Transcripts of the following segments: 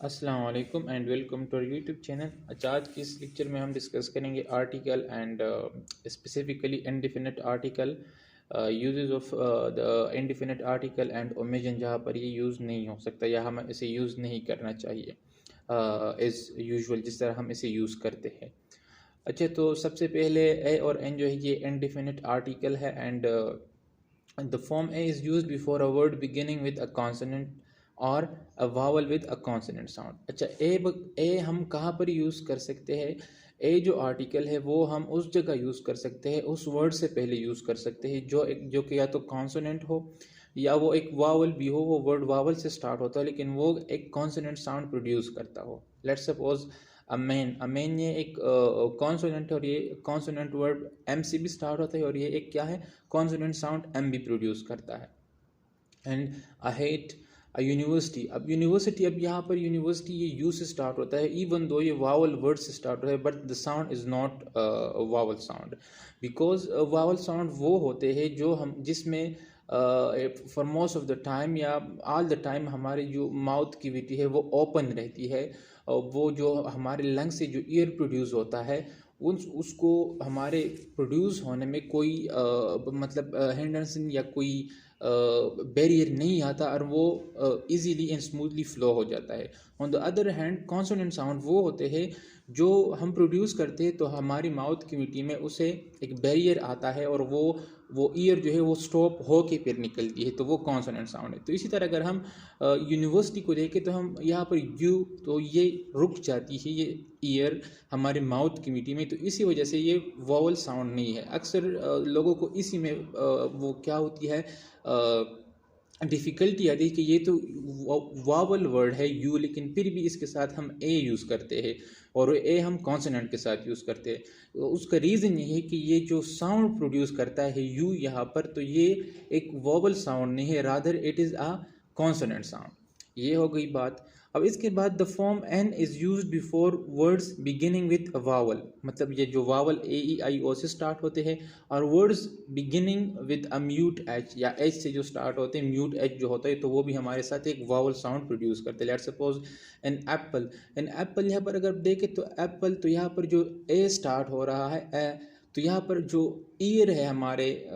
अस्सलाम वालेकुम and welcome to our YouTube channel. अच्छा, आज की इस लेक्चर में हम डिस्कस करेंगे article and specifically indefinite article, uses of the indefinite article and omission, जहाँ पर ये यूज़ नहीं हो सकता या हमें इसे यूज़ नहीं करना चाहिए एज़ यूजुअल जिस तरह हम इसे यूज़ करते हैं। अच्छा, तो सबसे पहले ए और एन जो है ये इंडेफिनिट आर्टिकल है and the form A is used before a word beginning with a consonant और a vowel with a consonant sound। अच्छा, ए हम कहाँ पर यूज़ कर सकते हैं? ए जो आर्टिकल है वो हम उस जगह यूज़ कर सकते हैं, उस वर्ड से पहले यूज़ कर सकते हैं जो कि या तो कॉन्सोनेंट हो या वो एक वावल भी हो। वो वर्ड वावल से स्टार्ट होता है लेकिन वो एक कॉन्सोनेंट साउंड प्रोड्यूस करता हो। लेट्स सपोज अमेन ये एक कॉन्सोनेंट है और ये कॉन्सोनेंट वर्ड एम से भी स्टार्ट होता है और ये एक क्या है, कॉन्सोनेंट साउंड एम भी प्रोड्यूस करता है। And I hate a university. अब यहाँ पर यूनिवर्सिटी ये यू से स्टार्ट होता है, इवन दो ये वावल वर्ड से स्टार्ट होता है, but the sound is not vowel sound, because vowel sound वो होते हैं जो हम जिसमें for most of the time या ऑल द टाइम हमारी जो माउथ कैविटी है वो ओपन रहती है। वो जो हमारे लंग से जो ईयर प्रोड्यूस होता है उसको हमारे प्रोड्यूस होने में कोई मतलब हिंड्रेंस या कोई बैरियर नहीं आता और वो इजीली एंड स्मूथली फ्लो हो जाता है। On the other hand consonant sound वो होते हैं जो हम प्रोड्यूस करते हैं तो हमारी माउथ कैविटी में उसे एक बैरियर आता है और वो ईयर जो है वो स्टॉप हो के फिर निकलती है, तो वो कॉन्सोनेंट साउंड है। तो इसी तरह अगर हम यूनिवर्सिटी को देखें तो हम यहाँ पर यू, तो ये रुक जाती है ये ईयर हमारे माउथ कैविटी में, तो इसी वजह से ये वॉवल साउंड नहीं है। अक्सर लोगों को इसी में वो क्या होती है, डिफ़िकल्टी आती है कि ये तो वावल वर्ड है यू, लेकिन फिर भी इसके साथ हम ए यूज़ करते हैं और ए हम कॉन्सोनेंट के साथ यूज़ करते हैं। तो उसका रीज़न ये है कि ये जो साउंड प्रोड्यूस करता है यू यहाँ पर, तो ये एक वावल साउंड नहीं है, rather it is a consonant sound. ये हो गई बात। अब इसके बाद the form an is use before words beginning with a vowel, मतलब ये जो वावल ए ई आई ओ से स्टार्ट होते हैं और words beginning with a mute H या एच से जो स्टार्ट होते हैं, म्यूट एच जो होता है, तो वो भी हमारे साथ एक वावल साउंड प्रोड्यूस करते हैं। लेट्स सपोज एन एप्पल यहाँ पर अगर देखें तो एप्पल, तो यहाँ पर जो ए स्टार्ट हो रहा है ए, तो यहाँ पर जो ईयर है हमारे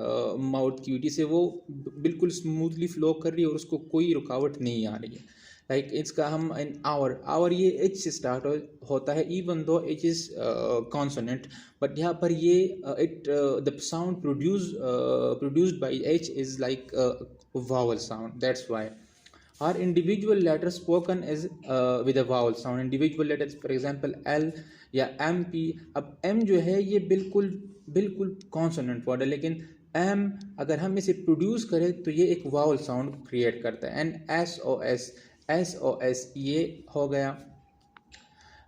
माउथ क्यूटी से वो बिल्कुल स्मूथली फ्लो कर रही है और उसको कोई रुकावट नहीं आ रही है। लाइक इसका हम इन आवर ये एच से स्टार्ट होता है, even though H is consonant, but यहाँ पर ये it the sound produced by H is like vowel sound, that's why are individual letter spoken is with a vowel sound. Individual letters for example L या M P. अब M जो है ये बिल्कुल बिल्कुल कॉन्सोनेंट वर्ड है, लेकिन M अगर हम इसे प्रोड्यूस करें तो ये एक वावल साउंड क्रिएट करता है। एंड एस ओ एस ये हो गया।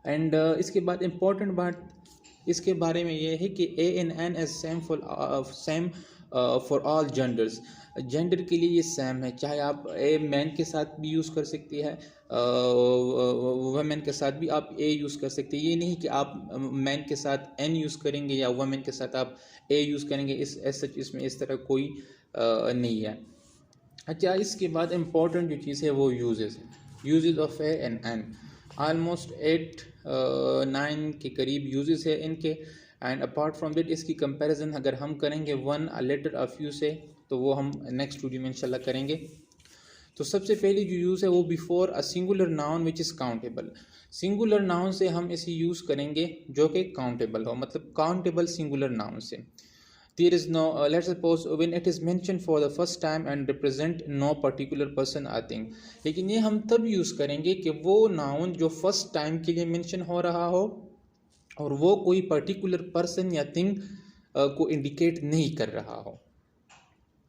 एंड इसके बाद इम्पोर्टेंट बात इसके बारे में ये है कि a an an as same for all genders. Gender के लिए ये सेम है, चाहे आप ए मैन के साथ भी यूज़ कर सकती है, वमेन के साथ भी आप ए यूज़ कर सकते हैं। ये नहीं कि आप मैन के साथ एन यूज़ करेंगे या वमेन के साथ आप ए यूज़ करेंगे, इसमें इस तरह कोई नहीं है। अच्छा, इसके बाद इम्पॉर्टेंट जो चीज़ है वो uses of A and an. Almost 8-9 के करीब यूजेस है इनके। एंड अपार्ट फ्रॉम दैट इसकी कंपैरिजन अगर हम करेंगे one a letter a few से, तो वो हम नेक्स्ट वीडियो में इंशाल्लाह करेंगे। तो सबसे पहली जो यूज़ है वो before a singular noun which is countable. Singular noun से हम इसे यूज़ करेंगे जो कि काउंटेबल हो, मतलब काउंटेबल सिंगुलर नाउन से। There is no, let's suppose when it is mentioned for the first time and represent no particular person or thing। लेकिन ये हम तब यूज़ करेंगे कि वो नाउन जो फर्स्ट टाइम के लिए मेंशन हो रहा हो और वो कोई पर्टिकुलर पर्सन या थिंग को इंडिकेट नहीं कर रहा हो।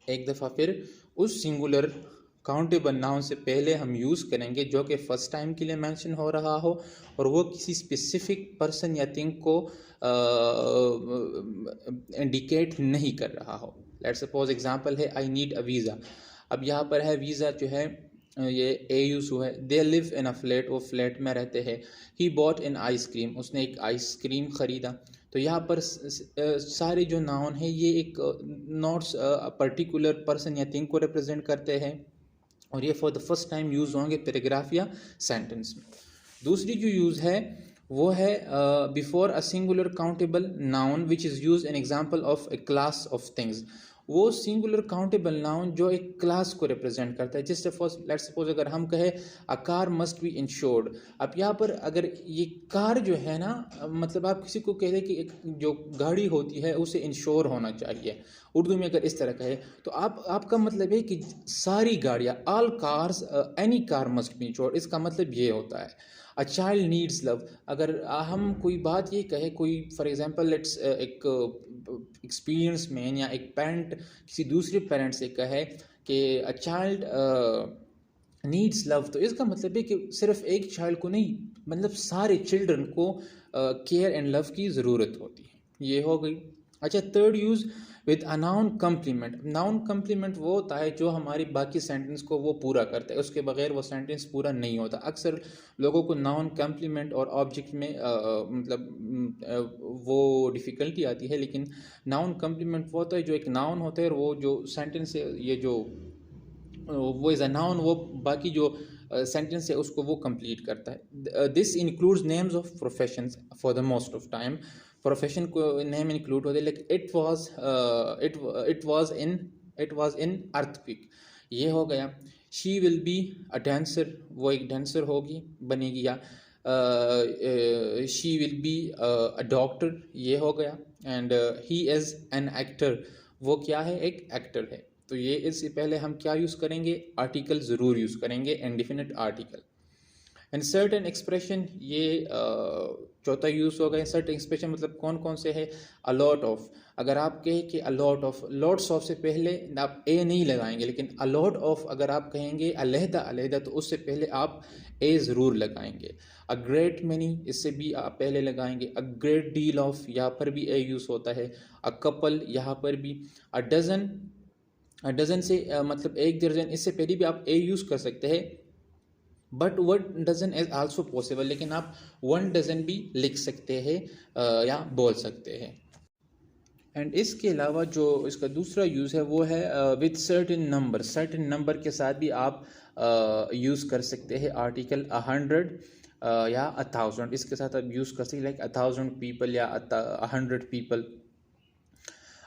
एक दफ़ा फिर उस सिंगुलर काउंटेबल नाउन से पहले हम यूज़ करेंगे जो कि फर्स्ट टाइम के लिए मेंशन हो रहा हो और वो किसी स्पेसिफिक पर्सन या थिंग को इंडिकेट नहीं कर रहा हो। लेट्स सपोज एग्जांपल है आई नीड अ वीज़ा। अब यहाँ पर है वीज़ा जो है ये ए यूज़ हुआ है। They live in a flat, वो फ्लैट में रहते हैं। ही बॉट इन आइसक्रीम, उसने एक आइसक्रीम ख़रीदा। तो यहाँ पर सारे जो नाउन है ये एक नॉट पर्टिकुलर पर्सन या थिंग को रिप्रेजेंट करते हैं और ये for the first time use होंगे पैराग्राफ या सेंटेंस में। दूसरी जो यूज़ है वो है before a singular countable noun which is use an example of A class of things. वो सिंगुलर काउंटेबल नाउन जो एक क्लास को रिप्रेजेंट करता है। जिससे लेट्स सपोज अगर हम कहें a car must be insured, अब यहाँ पर अगर ये कार जो है ना, मतलब आप किसी को कह दें कि एक जो गाड़ी होती है उसे इंश्योर होना चाहिए, उर्दू में अगर इस तरह कहे तो आपका मतलब है कि सारी गाड़ियाँ, all cars, any car must be insured, इसका मतलब ये होता है। अ चाइल्ड नीड्स लव, अगर हम कोई बात ये कहे, कोई फॉर एग्जांपल लेट्स एक एक्सपीरियंस मैन या एक पेरेंट किसी दूसरे पेरेंट से कहे कि अ चाइल्ड नीड्स लव, तो इसका मतलब है कि सिर्फ एक चाइल्ड को नहीं, मतलब सारे चिल्ड्रन को केयर एंड लव की ज़रूरत होती है। ये हो गई। अच्छा, third use with a noun complement. Noun complement वो होता है जो हमारी बाकी सेंटेंस को वो पूरा करता है, उसके बगैर वो सेंटेंस पूरा नहीं होता। अक्सर लोगों को नाउन कम्प्लीमेंट और ऑब्जेक्ट में वो डिफ़िकल्टी आती है, लेकिन नाउन कम्प्लीमेंट वो होता है जो एक नाउन होता है और वो जो सेंटेंस है, ये जो वो इज़ अ नाउन, वो बाकी जो सेंटेंस है उसको वो कंप्लीट करता है। This includes names of professions for the most of time. Profession को नेम इंक्लूड होते हैं, like it was in earthquake, ये हो गया। She will be a dancer, वो एक डांसर होगी, बनेगी। या she will be a doctor, ये हो गया। And he is an actor, वो क्या है, एक एक्टर है। तो ये इससे पहले हम क्या यूज़ करेंगे, आर्टिकल ज़रूर यूज़ करेंगे, indefinite article. And certain expression, ये चौथा यूज़ हो गया। सर्टेन एक्सप्रेशन मतलब कौन कौन से है, अ लॉट ऑफ, अगर आप कहें कि a lot of, lots of से पहले आप ए नहीं लगाएंगे, लेकिन अ लॉट ऑफ अगर आप कहेंगे अलहदा अलहदा तो उससे पहले आप ए ज़रूर लगाएंगे। अ ग्रेट मैनी, इससे भी आप पहले लगाएंगे। अ ग्रेट डील ऑफ, यहाँ पर भी ए यूज़ होता है। अ कपल, यहाँ पर भी। अ डजन, डजन से मतलब एक दर्जन, इससे पहले भी आप ए यूज़ कर सकते हैं। But one dozen is also possible, लेकिन आप वन डजन भी लिख सकते हैं या बोल सकते हैं। एंड इसके अलावा जो इसका दूसरा यूज़ है वो है with certain number. Certain number के साथ भी आप यूज़ कर सकते हैं आर्टिकल 100 या 1000, इसके साथ आप यूज़ कर सकते हैं, लाइक 1000 पीपल या 100 पीपल।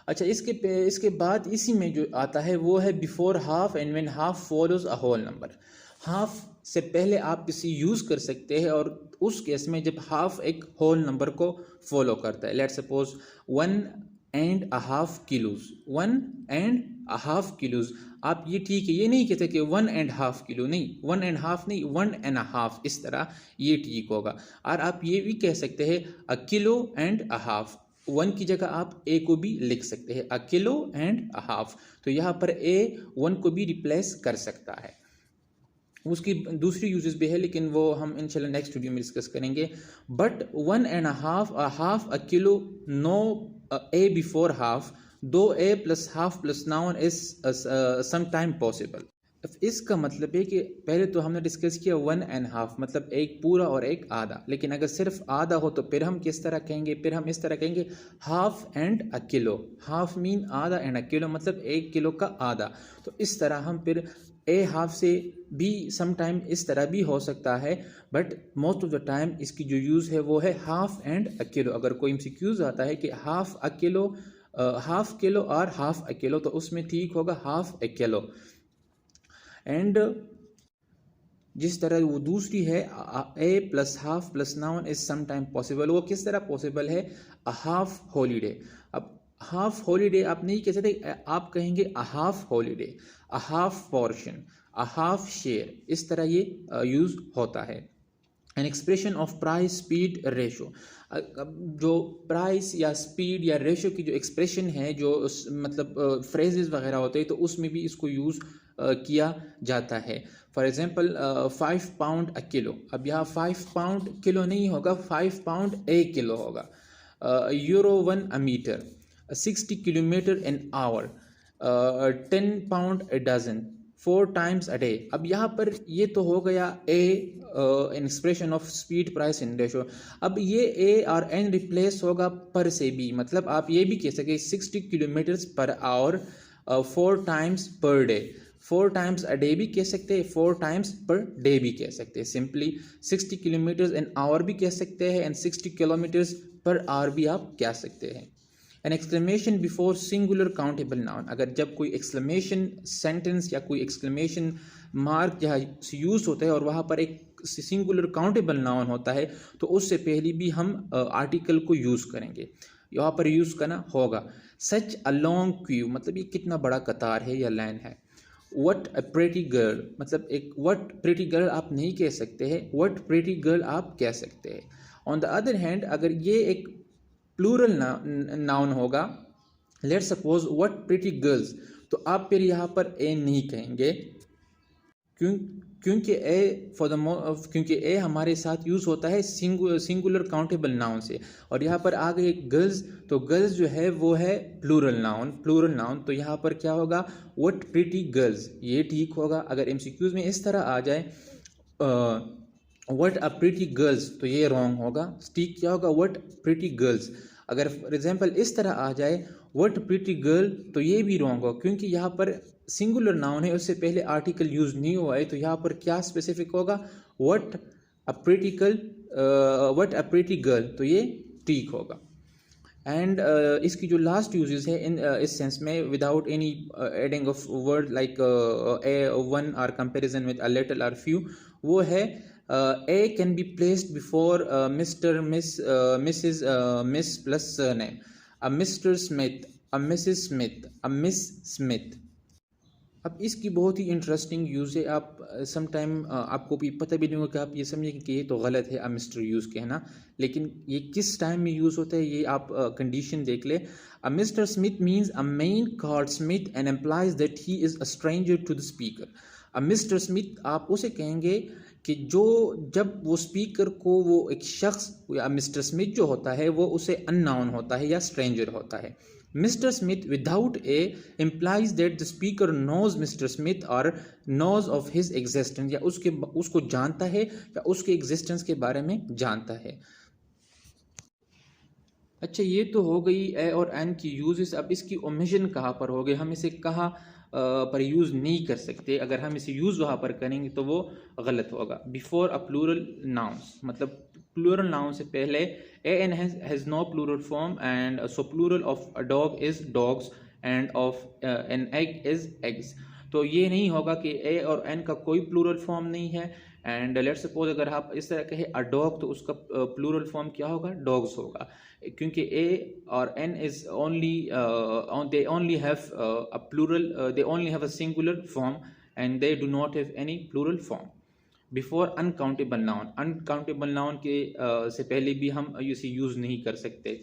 अच्छा, इसके बाद इसी में जो आता है वो है before half and when half follows a whole number. Half से पहले आप इसे यूज़ कर सकते हैं और उस केस में जब हाफ एक होल नंबर को फॉलो करता है। Let's suppose 1.5 kilos, 1.5 kilos. आप ये ठीक है, ये नहीं कहते कि 1.5 किलो, नहीं, 1.5 नहीं, 1.5, इस तरह ये ठीक होगा। और आप ये भी कह सकते हैं अ किलो एंड अ हाफ, 1 की जगह आप ए को भी लिख सकते हैं, अ किलो एंड अ हाफ। तो यहाँ पर ए 1 को भी रिप्लेस कर सकता है। उसकी दूसरी यूजेस भी है, लेकिन वो हम इंशाल्लाह नेक्स्ट वीडियो में डिस्कस करेंगे। But 1.5, a half, a kilo, no a before half, दो a plus half plus noun is some time possible. इसका मतलब है कि पहले तो हमने डिस्कस किया 1.5 मतलब एक पूरा और एक आधा, लेकिन अगर सिर्फ आधा हो तो फिर हम किस तरह कहेंगे, फिर हम इस तरह कहेंगे half and a kilo. Half mean आधा एंड अ किलो मतलब 1 किलो का आधा। तो इस तरह हम फिर ए हाफ से भी सम टाइम इस तरह भी हो सकता है, but most of the time इसकी जो यूज़ है वो है हाफ एंड अ किलो। अगर कोई एमसीक्यूज आता है कि half a kilo, half kilo और हाफ अ किलो, तो उसमें ठीक होगा हाफ अ किलो। एंड जिस तरह वो दूसरी है a plus half plus noun is some time possible, वो किस तरह पॉसिबल है, अ हाफ हॉलीडे। अब हाफ हॉलीडे आप नहीं कह सकते, आप कहेंगे a half holiday, a half portion, a half share, इस तरह ये यूज होता है। An expression of price speed ratio, जो प्राइस या स्पीड या रेशो की जो एक्सप्रेशन है, जो मतलब फ्रेजेस वगैरह होते हैं, तो उसमें भी इसको यूज़ किया जाता है। For example 5 pound a kilo, अब यहाँ 5 पाउंड किलो नहीं होगा, 5 पाउंड ए किलो होगा। Euro 1 a metre, 60 kilometre an hour, 10 pound a dozen, 4 times a day. अब यहाँ पर ये तो हो गया a an expression of speed price in ratio. अब ये ए और एन रिप्लेस होगा पर से भी, मतलब आप ये भी कह सके 60 kilometres per hour 4 times per day, 4 times a day भी कह सकते हैं, 4 टाइम्स पर डे भी कह सकते हैं। सिंपली 60 किलोमीटर्स एन आवर भी कह सकते हैं एंड 60 किलोमीटर्स पर आवर भी आप कह सकते हैं। An exclamation before singular countable noun, अगर जब कोई एक्सक्लेमेशन सेंटेंस या कोई एक्सक्लेमेशन मार्क जहाँ यूज होता है और वहाँ पर एक सिंगुलर काउंटेबल नाउन होता है तो उससे पहले भी हम आर्टिकल को यूज़ करेंगे, यहाँ पर यूज़ करना होगा। सच अ लॉन्ग क्यू, मतलब ये कितना बड़ा कतार है या लाइन है। वट अ प्रेटी गर्ल, मतलब एक वट प्रेटी गर्ल आप नहीं कह सकते हैं, वट प्रेटी गर्ल आप कह सकते हैं। ऑन द अदर हैंड अगर ये एक प्लूरल नाउन होगा, let suppose what pretty girls, तो आप फिर यहाँ पर ए नहीं कहेंगे, क्योंकि ए हमारे साथ यूज़ होता है सिंगुलर काउंटेबल नाउन से, और यहाँ पर आ गए गर्ल्स, तो गर्ल्स जो है वो है प्लूरल नाउन, तो यहाँ पर क्या होगा, व्हाट प्रिटी गर्ल्स, ये ठीक होगा। अगर एमसीक्यूज में इस तरह आ जाए व्हाट अ प्रिटी गर्ल्स, तो ये रॉन्ग होगा। ठीक क्या होगा, व्हाट प्रिटी गर्ल्स। अगर फॉर एग्जांपल इस तरह आ जाए व्हाट प्रिटी गर्ल, तो ये भी रॉन्ग होगा, क्योंकि यहाँ पर सिंगुलर नाउन है, उससे पहले आर्टिकल यूज नहीं हुआ है, तो यहाँ पर क्या स्पेसिफिक होगा, व्हाट अ प्रिटी गर्ल, तो ये ठीक होगा। एंड इसकी जो लास्ट यूजेस है इन इस सेंस में, without any adding of word like A one or comparison with a little or few, वो है A can be placed before Mr. Miss Mrs. Miss plus surname, a Mr. Smith, a Mrs. Smith, a Miss Smith। अब इसकी बहुत ही interesting use है। आप sometime आपको भी पता भी नहीं होगा कि आप ये समझेंगे कि ये तो गलत है मिस्टर यूज़ कहना, लेकिन ये किस टाइम में यूज़ होता है ये आप कंडीशन देख ले। A mister Smith means a man called Smith and implies that he is a stranger to the speaker. A mister Smith आप उसे कहेंगे कि जो जब वो स्पीकर को वो एक शख्स या मिस्टर स्मिथ जो होता है वो उसे अननोन होता है या स्ट्रेंजर होता है। Mr. Smith without a implies that the speaker knows Mr. Smith or knows of his existence, या उसको जानता है या उसके एग्जिस्टेंस के बारे में जानता है। अच्छा, ये तो हो गई ए और एन की यूजेस। अब इसकी ओमिशन कहाँ पर हो गई, हम इसे कहाँ पर यूज़ नहीं कर सकते। अगर हम इसे यूज़ वहाँ पर करेंगे तो वो गलत होगा। बिफोर अ प्लूरल नाउन्स, मतलब प्लूरल नाउन से पहले a an has no plural form, and so plural of a dog is dogs and of an egg is eggs. तो ये नहीं होगा कि ए और एन का कोई प्लूरल फॉर्म नहीं है। एंड लेट्स सपोज अगर आप इस तरह कहे अ डॉग, तो उसका प्लूरल फॉर्म क्या होगा, डॉग्स होगा, क्योंकि ए और an is only they only have a plural, they only have a singular form and they do not have any plural form। Before uncountable noun, uncountable noun के से पहले भी हम इसे यूज़ नहीं कर सकते।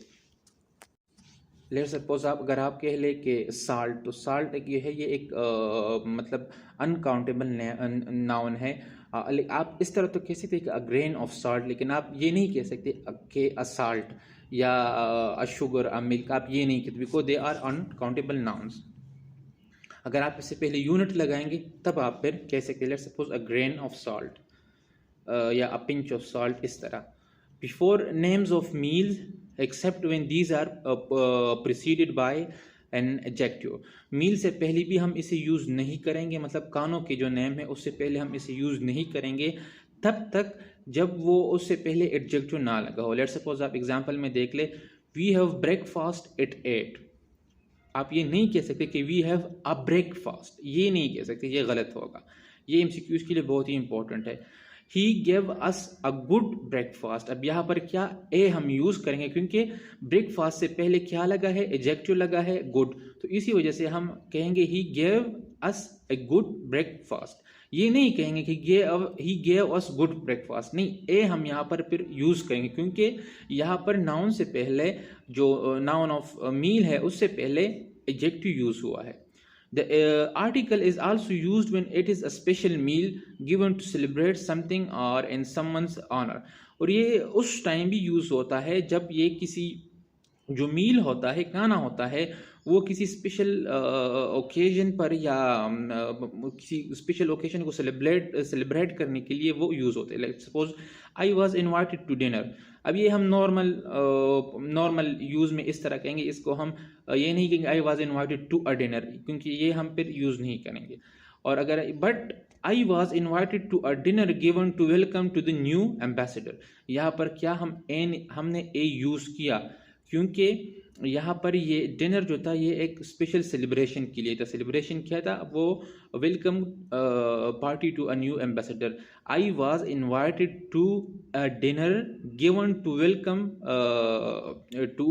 लेट सपोज अगर आप कह ले कि साल्ट, तो साल्ट ये है, ये एक मतलब अनकाउंटेबल नाउन है। आप इस तरह तो कह सकते हैं कि अ ग्रेन ऑफ साल्ट, लेकिन आप ये नहीं कह सकते कि अ साल्ट या अ शुगर, अ मिल्क, आप ये नहीं कहते, because they are uncountable nouns. अगर आप इससे पहले यूनिट लगाएंगे तब आप फिर कह सकते हैं, let suppose a grain of salt या अ पिंच ऑफ साल्ट, इस तरह। Before names of meals except when these are preceded by an adjective, meal से पहले भी हम इसे यूज़ नहीं करेंगे, मतलब खानों के जो नेम है उससे पहले हम इसे यूज़ नहीं करेंगे तब तक जब वो उससे पहले एडजेक्टिव ना लगा हो। लेट सपोज आप एग्जांपल में देख ले, वी हैव ब्रेकफास्ट एट 8, आप ये नहीं कह सकते कि वी हैव अ ब्रेकफास्ट, ये नहीं कह सकते, ये गलत होगा। ये एमसीक्यूज के लिए बहुत ही इंपॉर्टेंट है। He gave us a good breakfast, अब यहाँ पर क्या ए हम यूज करेंगे, क्योंकि ब्रेकफास्ट से पहले क्या लगा है, एडजेक्टिव लगा है गुड, तो इसी वजह से हम कहेंगे he gave us a good breakfast. ये नहीं कहेंगे कि he gave us good breakfast, नहीं, ए हम यहाँ पर फिर यूज करेंगे, क्योंकि यहाँ पर नाउन से पहले जो नाउन ऑफ मील है उससे पहले एडजेक्टिव यूज हुआ है। The article is also used when it is a special meal given to celebrate something or in someone's honor, और ये उस टाइम भी यूज होता है जब ये किसी जो मील होता है, खाना होता है, वो किसी स्पेशल ओकेजन पर या किसी स्पेशल ओकेजन को सेलिब्रेट करने के लिए वो यूज़ होते हैं। Like suppose I was invited to dinner, अब ये हम नॉर्मल यूज़ में इस तरह कहेंगे, इसको हम ये नहीं कहेंगे I was invited to a dinner, क्योंकि ये हम फिर यूज़ नहीं करेंगे। और अगर but I was invited to a dinner given to welcome to the new ambassador, यहाँ पर क्या हमने ए यूज़ किया क्योंकि यहाँ पर ये डिनर जो था ये एक स्पेशल सेलिब्रेशन के लिए था। सेलिब्रेशन क्या था? वो welcome party to a new ambassador. I was invited to a dinner given to welcome to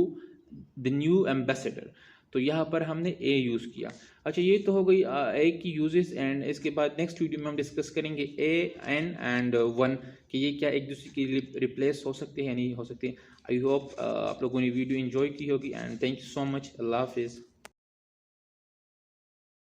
the new ambassador, तो यहाँ पर हमने ए यूज़ किया। अच्छा, ये तो हो गई ए की यूजेस, एंड इसके बाद नेक्स्ट वीडियो में हम डिस्कस करेंगे ए, एन एंड वन कि ये क्या एक दूसरे के रिप्लेस हो सकते हैं या नहीं हो सकते। आई होप आप लोगों ने वीडियो एंजॉय की होगी, and thank you so much. अल्लाह हाफिज़।